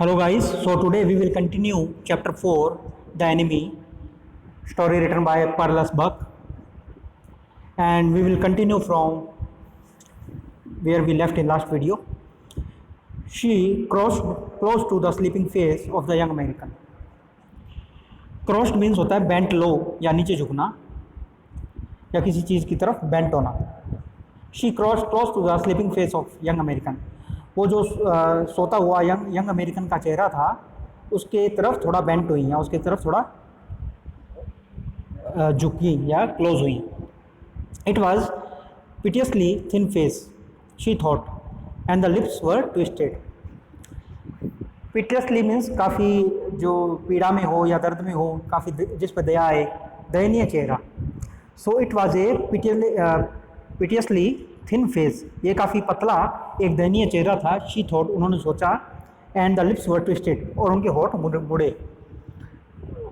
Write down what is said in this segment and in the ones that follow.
Hello guys, so today we will continue chapter 4, The Enemy, story written by Carlos Buck, and we will continue from where we left in last video. She crossed close to the sleeping face of the young American. Crossed means होता है bent low या नीचे झुकना या किसी चीज़ की तरफ bent होना. She crossed close to the sleeping face of young American. वो जो सोता हुआ यंग अमेरिकन का चेहरा था उसके तरफ थोड़ा बेंट हुई या उसके तरफ थोड़ा झुकी या क्लोज हुई. It was piteously thin face she thought and the lips were twisted. Piteously means काफ़ी जो पीड़ा में हो या दर्द में हो, काफ़ी जिस पर दया आए, दयनीय चेहरा. So it was a piteously thin face, ये काफ़ी पतला एक दयनीय चेहरा था. शी थॉट, उन्होंने सोचा. And the lips were twisted, और उनके होठ मुड़े,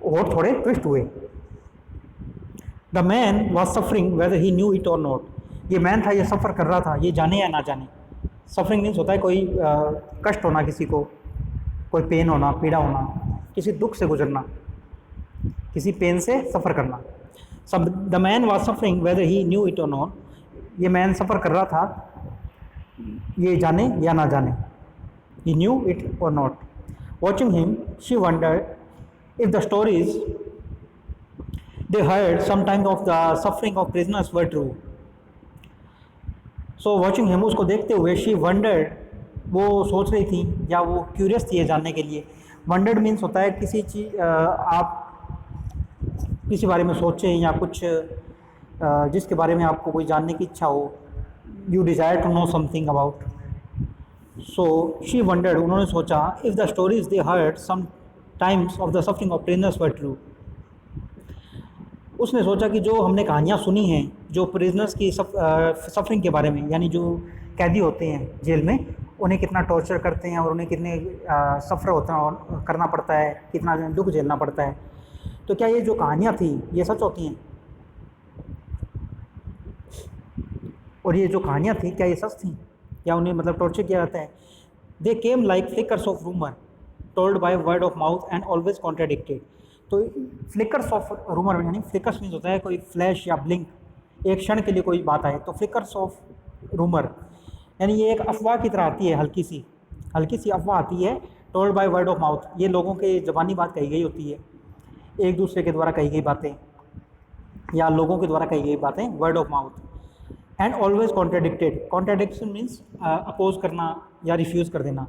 होठ थोड़े ट्विस्ट हुए. The man was suffering whether he knew it or not. ये मैन था, ये सफ़र कर रहा था, ये जाने या ना जाने. सफरिंग मीन्स होता है कोई कष्ट होना, किसी को कोई पेन होना, पीड़ा होना, किसी दुख से गुजरना, किसी पेन से सफ़र करना. सब the man was suffering whether he knew it or not. ये मैन सफ़र कर रहा था, ये जाने या ना जाने. He knew it or not. Watching him she wondered if the stories they heard sometimes of the suffering of prisoners were true. So watching him, उसको देखते हुए, शी वंडर्ड, वो सोच रही थी या वो क्यूरियस थी ये जानने के लिए. वंडर्ड मीन्स होता है किसी चीज़, आप किसी बारे में सोचें या कुछ जिसके बारे में आपको कोई जानने की इच्छा हो. You desire to know something about. So she wondered, उन्होंने सोचा, if the stories they heard some times of the suffering of prisoners were true. उसने सोचा कि जो हमने कहानियाँ सुनी हैं जो प्रिजनर्स की सफरिंग के बारे में, यानी जो कैदी होते हैं जेल में, उन्हें कितना टॉर्चर करते हैं और उन्हें कितने सफ़र होता करना पड़ता है, कितना दुख झेलना पड़ता है. तो क्या ये जो कहानियाँ थी ये सच होती हैं? और ये जो कहानियाँ थी क्या ये सच थी या उन्हें मतलब टॉर्चर किया जाता है? They came like flickers of rumour told by word of mouth and always contradicted. तो फ्लिकर्स ऑफ रूमर, यानी फ्लिकर्स मीन्स होता है कोई फ्लैश या ब्लिंक, एक क्षण के लिए कोई बात आए. तो फ्लिकर्स ऑफ रूमर यानी ये एक अफवाह की तरह आती है, हल्की सी अफवाह आती है. Told by word of mouth, ये लोगों के ज़बानी बात कही गई होती है, एक दूसरे के द्वारा कही गई बातें या लोगों के द्वारा कही गई बातें, word of mouth. And always contradicted, contradiction means oppose करना या रिफ्यूज़ कर देना.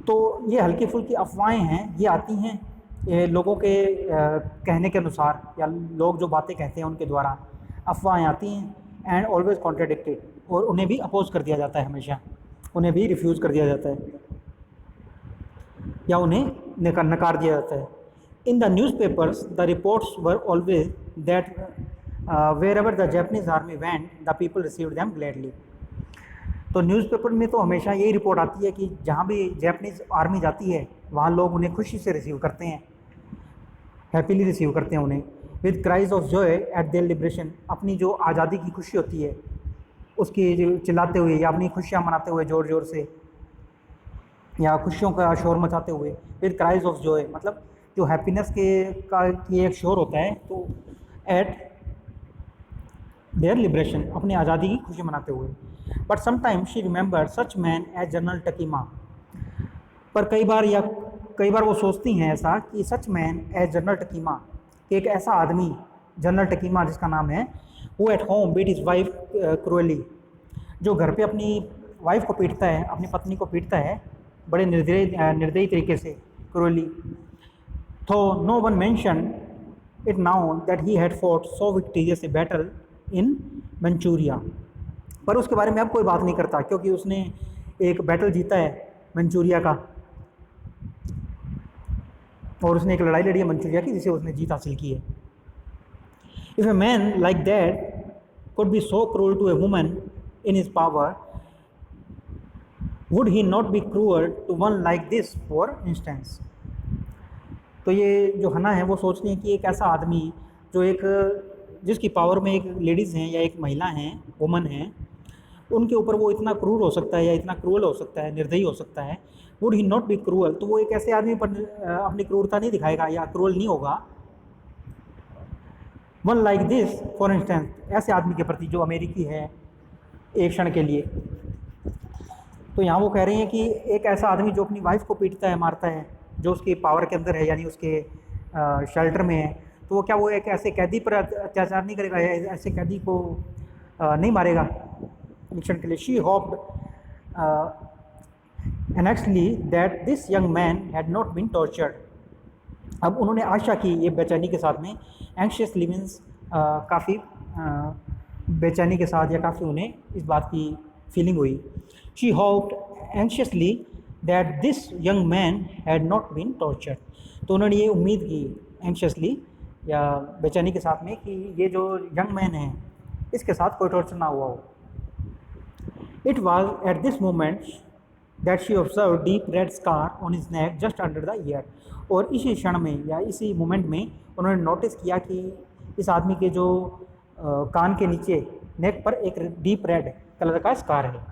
तो ये हल्की फुल्की अफवाहें हैं, ये आती हैं ये लोगों के कहने के अनुसार या लोग जो बातें कहते हैं उनके द्वारा अफवाहें आती हैं. एंड ऑलवेज कॉन्ट्राडिक्टेड, और उन्हें भी अपोज कर दिया जाता है, हमेशा उन्हें भी रिफ्यूज़ कर दिया जाता है या उन्हें नकार दिया जाता है. In the newspapers the reports were always that wherever the Japanese army went, the people received them gladly. तो न्यूज़पेपर में तो हमेशा यही रिपोर्ट आती है कि जहाँ भी जैपनीज़ आर्मी जाती है वहाँ लोग उन्हें खुशी से रिसीव करते हैं, हैप्पीली रिसीव करते हैं उन्हें. With cries of Joy eight there liberation, अपनी जो आज़ादी की खुशी होती है उसकी चिल्लाते हुए या अपनी खुशियाँ मनाते हुए ज़ोर ज़ोर से या खुशियों का शोर मचाते हुए. विद क्राइज ऑफ जॉय मतलब जो हैप्पीनेस की एक शोर होता है, तो एट देयर लिबरेशन, अपनी आज़ादी की खुशी मनाते हुए. But sometimes she remember such man as General Takima. पर कई बार वो सोचती हैं ऐसा कि such man as General Takima, कि एक ऐसा आदमी जनरल टकीमा जिसका नाम है, वो at home beat his wife cruelly, जो घर पे अपनी वाइफ को पीटता है, अपनी पत्नी को पीटता है बड़े निर्दयी तरीके से, क्रूअली. तो no one mention it now that he had fought so victorious a battle in Manchuria. पर उसके बारे में अब कोई बात नहीं करता क्योंकि उसने एक बैटल जीता है मंचूरिया का, और उसने एक लड़ाई लड़ी है मंचूरिया की जिसे उसने जीत हासिल की है. If a man like that could be so cruel to a woman in his power, would he not be cruel to one like this for instance. तो ये जो हना है वो सोचती है कि एक ऐसा आदमी जो एक जिसकी पावर में एक लेडीज़ हैं या एक महिला हैं, वुमन हैं, उनके ऊपर वो इतना क्रूर हो सकता है या इतना क्रूअल हो सकता है, निर्दयी हो सकता है। Would he not be cruel, तो वो एक ऐसे आदमी पर अपनी क्रूरता नहीं दिखाएगा या क्रूअल नहीं होगा। One like this for instance, ऐसे आदमी के प्रति जो अमेरिकी है एक क्षण के लिए। तो यहाँ वो कह रहे हैं कि एक ऐसा आदमी जो अपनी वाइफ को पीटता है, मारता है, जो उसकी पावर के अंदर है यानी उसके शेल्टर में है, तो वो क्या वो एक ऐसे कैदी पर अत्याचार नहीं करेगा या ऐसे कैदी को नहीं मारेगा एक क्षण के लिए। She hoped anxiously that this young man had not been tortured. अब उन्होंने आशा की, ये बेचैनी के साथ में, एंक्शियसली मीन्स काफ़ी बेचैनी के साथ या काफ़ी उन्हें इस बात की फीलिंग हुई। She hoped anxiously that this young man had not been tortured, तो उन्होंने ये उम्मीद की एंक्शियसली या बेचैनी के साथ में कि ये जो यंग मैन है इसके साथ कोई टॉर्चर ना हुआ हो। It was at this moment that she observe deep red scar on his neck just under the year, और इसी क्षण में या इसी मोमेंट में उन्होंने नोटिस किया कि इस आदमी के जो कान के नीचे नेक पर एक डीप रेड कलर का स्कार है।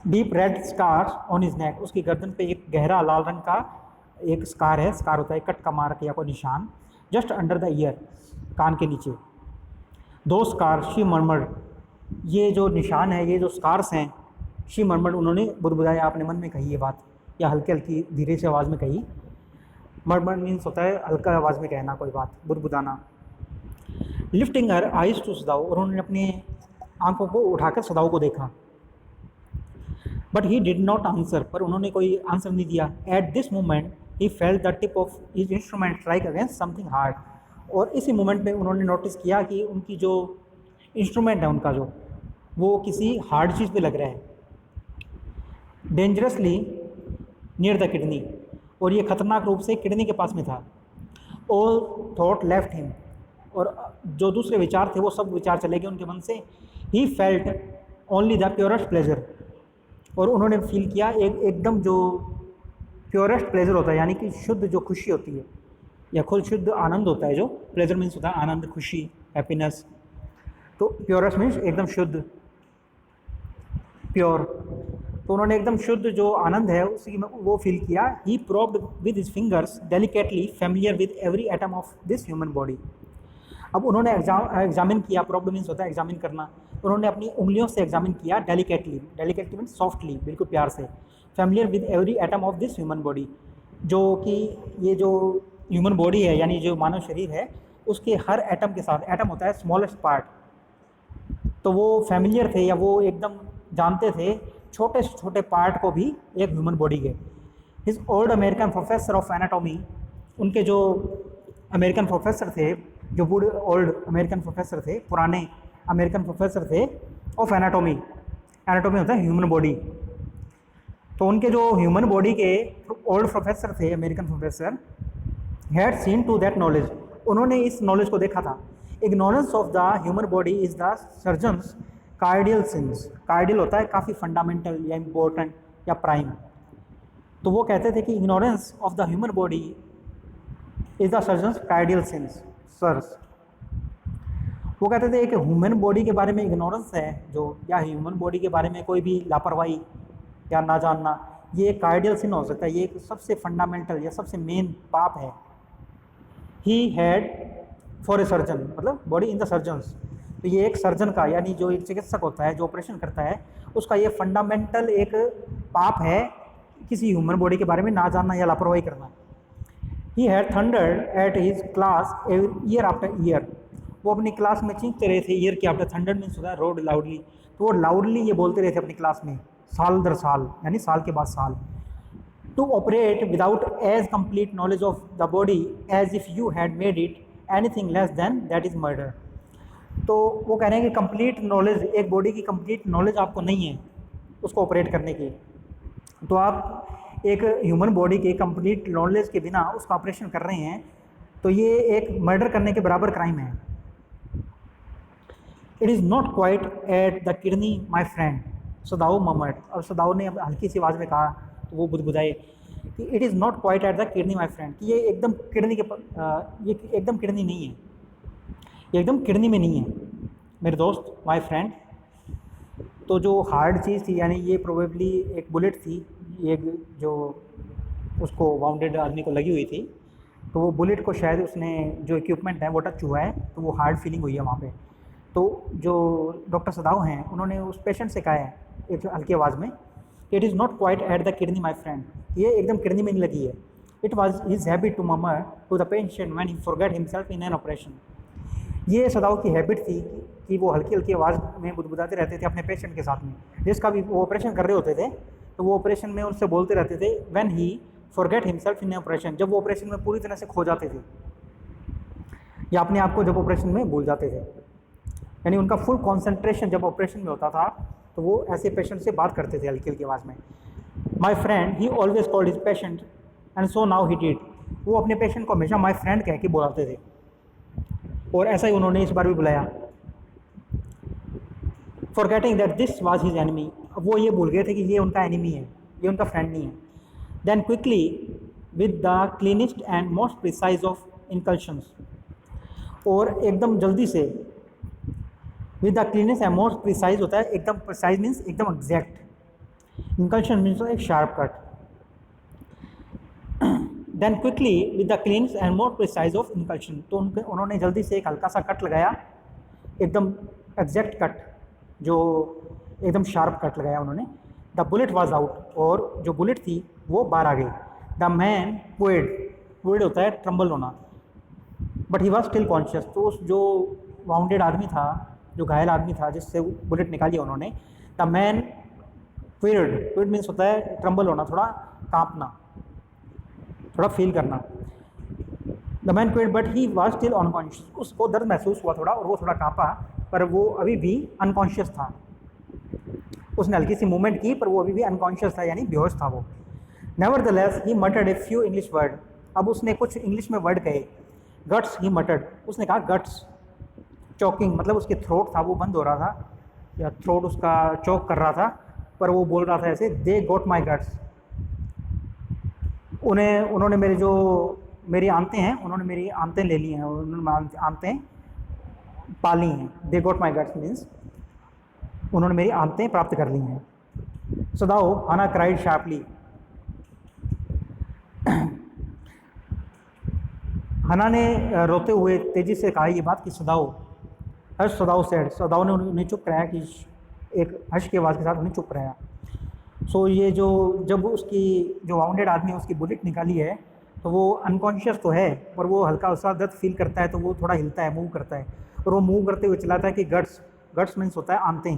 Deep red scar on his neck, उसकी गर्दन पे एक गहरा लाल रंग का एक स्कार है। स्कार होता है कट का मार्क या कोई निशान। जस्ट अंडर द ईयर, कान के नीचे। दो स्कार शी मर्मर्ड, ये जो निशान है, ये जो स्कार्स हैं, शी मर्मर्ड, उन्होंने बुदबुदाया, अपने मन में कही ये बात या हल्की हल्की धीरे से आवाज़ में कही। मर्मर्ड मीन्स होता है हल्का आवाज़ में कहना कोई बात, बुदबुदाना। लिफ्टिंग हर आइज टू सदाऊ, और उन्होंने अपनी आंखों को उठाकर सदाऊ को देखा। But he did not answer, पर उन्होंने कोई आंसर नहीं दिया। At this moment he felt the tip of his instrument strike against something hard, और इसी मोमेंट में उन्होंने नोटिस किया कि उनकी जो इंस्ट्रूमेंट है उनका जो, वो किसी हार्ड चीज़ पे लग रहा है। डेंजरसली नियर द किडनी, और ये खतरनाक रूप से किडनी के पास में था। ऑल थॉट लेफ्ट हिम, और जो दूसरे विचार थे वो सब विचार चले गए उनके मन से। He felt only the purest pleasure, और उन्होंने फील किया एकदम जो प्योरेस्ट प्लेजर होता है, यानी कि शुद्ध जो खुशी होती है या खुद शुद्ध आनंद होता है। जो प्लेजर मीन्स होता है आनंद, खुशी, हैप्पीनेस, तो प्योरेस्ट मीन्स एकदम शुद्ध, प्योर। तो उन्होंने एकदम शुद्ध जो आनंद है उसी में वो फील किया। He probed with his fingers delicately familiar with every atom of this human body. अब उन्होंने एग्जामिन किया, प्रॉब्लम मीन्स होता है एग्जामिन करना। उन्होंने अपनी उंगलियों से एग्जामिन किया डेलिकेटली, डेलिकेटली मीन्स सॉफ्टली, बिल्कुल प्यार से। Familiar with every atom of this human body, जो कि ये जो ह्यूमन बॉडी है यानी जो मानव शरीर है उसके हर एटम के साथ, एटम होता है स्मॉलेस्ट पार्ट, तो वो फैमिलियर थे या वो एकदम जानते थे छोटे से छोटे पार्ट को भी एक ह्यूमन बॉडी के। His old American professor of anatomy, उनके जो अमेरिकन प्रोफेसर थे, जो बूढ़े ओल्ड अमेरिकन प्रोफेसर थे, पुराने अमेरिकन प्रोफेसर थे ऑफ एनाटॉमी। एनाटॉमी होता है ह्यूमन बॉडी, तो उनके जो ह्यूमन बॉडी के ओल्ड प्रोफेसर थे, American professor, had seen to that knowledge, उन्होंने इस नॉलेज को देखा था। Ignorance of the human body is the surgeon's cardinal sin. Cardinal होता है काफ़ी फंडामेंटल या इम्पोर्टेंट या प्राइम, तो वो कहते थे कि ignorance of the human body is the surgeon's cardinal sin sirs. वो कहते थे कि ह्यूमन बॉडी के बारे में इग्नोरेंस है जो, या ह्यूमन बॉडी के बारे में कोई भी लापरवाही या ना जानना, ये एक कार्डियल सिन हो सकता है, ये एक सबसे फंडामेंटल या सबसे मेन पाप है। He had for a surgeon, मतलब बॉडी इन द सर्जन्स, तो ये एक सर्जन का यानी जो एक चिकित्सक होता है जो ऑपरेशन करता है उसका ये फंडामेंटल एक पाप है किसी ह्यूमन बॉडी के बारे में ना जानना या लापरवाही करना। He had thundered at his class year after year, वो अपनी क्लास में चीखते रहे थे। ईयर के आफ्टर, थंडर्ड मीन्स होता है रोड लाउडली, तो वो लाउडली ये बोलते रहे थे अपनी क्लास में साल दर साल, यानी साल के बाद साल। To operate without as complete knowledge of the body as if you had made it anything less than that is murder. तो वो कह रहे हैं कि कंप्लीट नॉलेज, एक बॉडी की कंप्लीट नॉलेज आपको नहीं है उसको ऑपरेट करने की, तो आप एक ह्यूमन बॉडी के कंप्लीट नॉलेज के बिना उसका ऑपरेशन कर रहे हैं, तो ये एक मर्डर करने के बराबर क्राइम है। It is not quite at the kidney my friend, Sadao murmured. और सदाऊ ने हल्की सी आवाज़ में कहा, तो वो बुदबुदाए कि it is not quite at the kidney my friend, कि ये एकदम किडनी के ये एकदम किडनी नहीं है, ये एकदम किडनी में नहीं है मेरे दोस्त, माई फ्रेंड। तो जो हार्ड चीज़ थी यानी ये प्रोबेबली एक बुलेट थी, एक जो उसको वाउंडेड आदमी को लगी हुई थी, तो वो बुलेट को शायद उसने जो इक्विपमेंट है वो टच हुआ है, तो वो हार्ड फीलिंग हुई है वहाँ पे। तो जो डॉक्टर सदाव हैं उन्होंने उस पेशेंट से कहा है एक हल्की आवाज़ में, it is not quite at the kidney my friend, ये एकदम किडनी में नहीं लगी है। It was his habit to murmur to the patient when he forget himself in an operation. ये सदाव की हैबिट थी कि वो हल्की हल्की आवाज़ में बुदबुदाते रहते थे अपने पेशेंट के साथ में, जिसका भी वो ऑपरेशन कर रहे होते थे तो वो ऑपरेशन में उनसे बोलते रहते थे when he forget himself in operation, जब वो ऑपरेशन में पूरी तरह से खो जाते थे या अपने आप को जब ऑपरेशन में भूल जाते थे, यानी उनका फुल कॉन्सेंट्रेशन जब ऑपरेशन में होता था तो वो ऐसे पेशेंट से बात करते थे हल्की हल्की आवाज़ में। My friend he always called his patient and so now he did, वो अपने पेशेंट को हमेशा माई फ्रेंड कह के बुलाते थे और ऐसा ही उन्होंने इस बार भी बुलाया। Forgetting that this was his enemy, अब वो ये भूल गए थे कि ये उनका एनिमी है, ये उनका फ्रेंड नहीं है। Then quickly with the cleanest and most precise of incisions, और एकदम जल्दी से, with the cleanest and most precise होता है एकदम, प्रिसाइज मीन्स एकदम एग्जैक्ट, इनकल्शन मीन्स एक sharp cut. Then quickly with the cleanest and most precise of incision, तो उन्होंने जल्दी से एक हल्का सा कट लगाया, एकदम एग्जैक्ट कट, जो एकदम शार्प कट लगाया उन्होंने। द बुलेट वॉज आउट, और जो बुलेट थी वो बाहर आ गई। द मैन क्विड होता है ट्रम्बल होना, but he was still conscious, तो उस जो वाउंडेड आदमी था, जो घायल आदमी था जिससे बुलेट निकाली उन्होंने, द मैन क्विड मीन्स होता है ट्रम्बल होना, थोड़ा कांपना, थोड़ा फील करना। The man quivered but he was still unconscious, उसको दर्द महसूस हुआ थोड़ा और वो थोड़ा कांपा, पर वो अभी भी अनकॉन्शियस था। उसने हल्की सी मूवमेंट की पर वो अभी भी अनकॉन्शियस था, यानी बेहोश था वो। Nevertheless he मटर्ड a few English word, अब उसने कुछ इंग्लिश में वर्ड कहे। गट्स ही मटर्ड, उसने कहा गट्स। चॉकिंग मतलब उसके थ्रोट था वो बंद हो रहा था, या थ्रोट उसका चौक कर रहा था, पर वो बोल रहा था ऐसे, दे गोट माई गट्स, उन्होंने मेरी आंतें हैं, उन्होंने मेरी आंतें ले ली हैं, उन्होंने आंतें पाली हैं। दे गोट माई गट्स मीन्स उन्होंने मेरी आंतें प्राप्त कर ली हैं। सदाओ हना क्राइड शार्पली, हना ने रोते हुए तेजी से कहा ये बात कि सदाओ, हर्ष सदाओ सेड, सदाओ ने उन्हें चुप कराया, कि एक हर्ष की आवाज़ के साथ उन्हें चुप कराया। सो ये जब उसकी जो वाउंडेड आदमी है उसकी बुलेट निकाली है तो वो अनकॉन्शियस तो है, पर वो हल्का सा दर्द फील करता है, तो वो थोड़ा हिलता है, मूव करता है, और वो मूव करते हुए चिल्लाता है कि गट्स मीन्स होता है आंतें,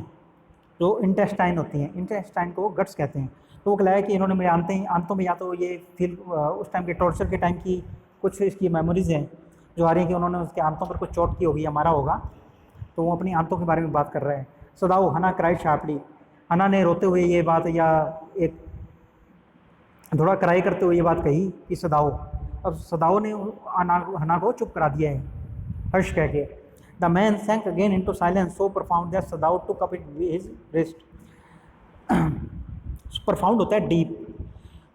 जो इंटेस्टाइन होती हैं, इंटेस्टाइन को गट्स कहते हैं। तो वो कहलाया कि इन्होंने मेरे आंतों में, या तो ये फील उस टाइम के टॉर्चर के टाइम की कुछ इसकी मेमोरीज़ हैं जो आ रही हैं कि उन्होंने उसके आंतों पर कुछ चोट की होगी या मारा होगा, तो वो अपनी आंतों के बारे में बात कर रहे हैं। सदाओ हना क्राइड शार्पली, हना ने रोते हुए ये बात, या एक थोड़ा क्राई करते हुए ये बात कही कि सदाओ, अब सदाओ ने हना को चुप करा दिया है हर्ष कह के। The man sank again into silence so profound that Sadao took up his wrist, profound होता है डीप,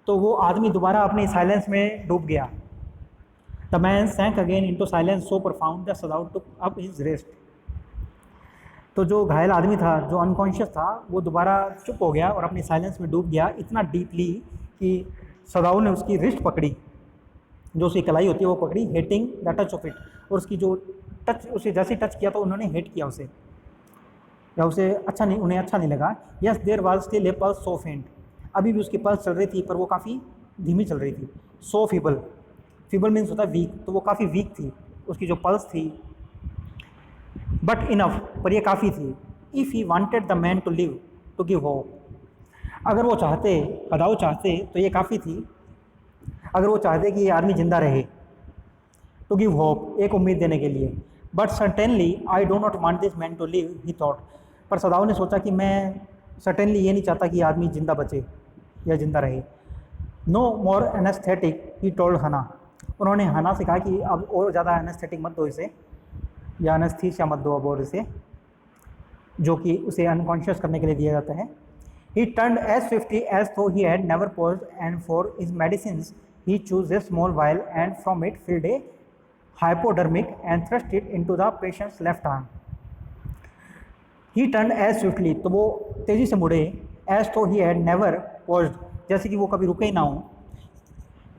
तो वो आदमी दोबारा अपने साइलेंस में डूब गया। The man sank again into silence so profound that Sadao took up his wrist, तो जो घायल आदमी था, जो अनकॉन्शियस था, वो दोबारा चुप हो गया और अपनी साइलेंस में डूब गया इतना डीपली कि सदाओ ने उसकी रिस्ट पकड़ी, जो उसकी कलाई होती है वो पकड़ी, hating the touch of it, और उसकी जो टच, उसे जैसे टच किया तो उन्होंने हेट किया उसे, या उसे उन्हें अच्छा नहीं लगा। Yes there was still a pulse so faint, अभी भी उसकी पल्स चल रही थी पर वो काफ़ी धीमी चल रही थी। सो फीबल मीन्स होता है वीक, तो वो काफ़ी वीक थी उसकी जो पल्स थी। बट इनफ, पर ये काफ़ी थी। If he wanted the man to live to give hope, अगर वो चाहते, सदाओ चाहते तो ये काफ़ी थी, अगर वो चाहते कि ये आदमी ज़िंदा रहे, टू गिव होप, एक उम्मीद देने के लिए। But certainly I do not want this man to live he thought, पर सदाओ ने सोचा कि मैं सर्टेनली ये नहीं चाहता कि आदमी ज़िंदा बचे या ज़िंदा रहे। No more anaesthetic he told Hana, उन्होंने हना से कहा कि अब और ज़्यादा एनेस्थेटिक मत दो इसे, या एनेस्थीसिया मत दो अब और इसे, जो कि उसे अनकॉन्शियस करने के लिए दिया जाता है। He turned as swiftly as though he had never paused, and for his medicines he chose a small vial and from it filled a hypodermic and thrust it into the patient's left arm. He turn as swiftly, तो वो तेज़ी से मुड़े, as तो he had never paused, जैसे कि वो कभी रुके ही ना हो।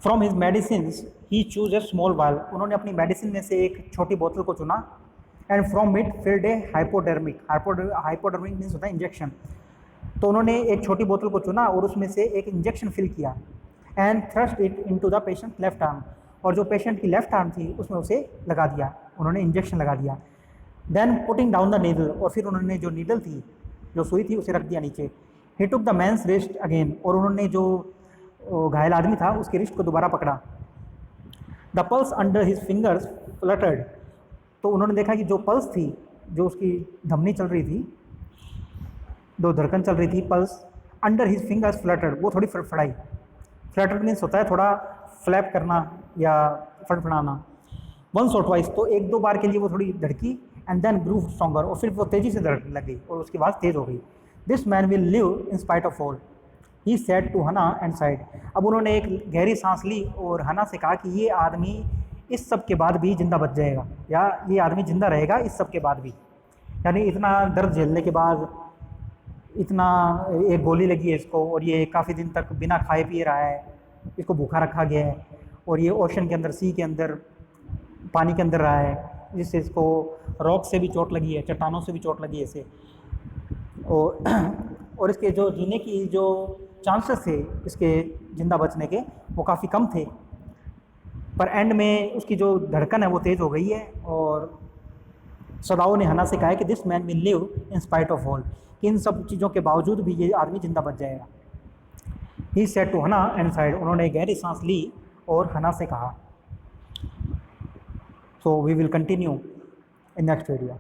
From his medicine he choose a small वाल, उन्होंने अपनी मेडिसिन में से एक छोटी बोतल को चुना। And from it filled A hypodermic, hypodermic means होता है इंजेक्शन, तो उन्होंने एक छोटी बोतल को चुना और उसमें से एक इंजेक्शन फिल किया। And thrust it into the patient left arm, और जो पेशेंट की लेफ्ट आर्म थी उसमें उसे लगा दिया, उन्होंने इंजेक्शन लगा दिया। Then putting down the needle, और फिर उन्होंने जो नीडल थी, जो सुई थी, उसे रख दिया नीचे। He took the man's wrist again, और उन्होंने जो घायल आदमी था उसके रिस्ट को दोबारा पकड़ा। The pulse under his fingers fluttered, तो उन्होंने देखा कि जो पल्स थी, जो उसकी धमनी चल रही थी, जो धड़कन चल रही थी, pulse under his fingers fluttered, वो थोड़ी फड़फड़ाई। फ्लटर्ड मीन्स होता है थोड़ा फ्लैप करना या फड़फड़ाना। वंस और ट्वाइस, तो एक दो बार के लिए वो थोड़ी धड़की। एंड देन ग्रू स्ट्रॉन्गर, और फिर वो तेज़ी से धड़कने लग गई और उसकी आवाज़ तेज़ हो गई। This man will live in spite of all, he said to Hana and sighed, अब उन्होंने एक गहरी सांस ली और हना से कहा कि ये आदमी इस सब के बाद भी जिंदा बच जाएगा, या ये आदमी जिंदा रहेगा इस सब के बाद भी। यानी इतना दर्द झेलने के बाद, इतना एक गोली लगी है इसको, और ये काफ़ी दिन तक बिना खाए पिए रहा है, इसको भूखा रखा गया है, और ये ओशन के अंदर, सी के अंदर, पानी के अंदर रहा है, जिससे इसको रॉक से भी चोट लगी है, चट्टानों से भी चोट लगी है इसे, और इसके जो जीने की जो चांसेस थे इसके ज़िंदा बचने के, वो काफ़ी कम थे। पर एंड में उसकी जो धड़कन है वो तेज़ हो गई है, और सदाओं ने हना से कहा है कि this man will live in spite of all, कि इन सब चीज़ों के बावजूद भी ये आदमी जिंदा बच जाएगा। He said to Hana and sighed, उन्होंने गहरी सांस ली और हना से कहा। So we will continue in next video.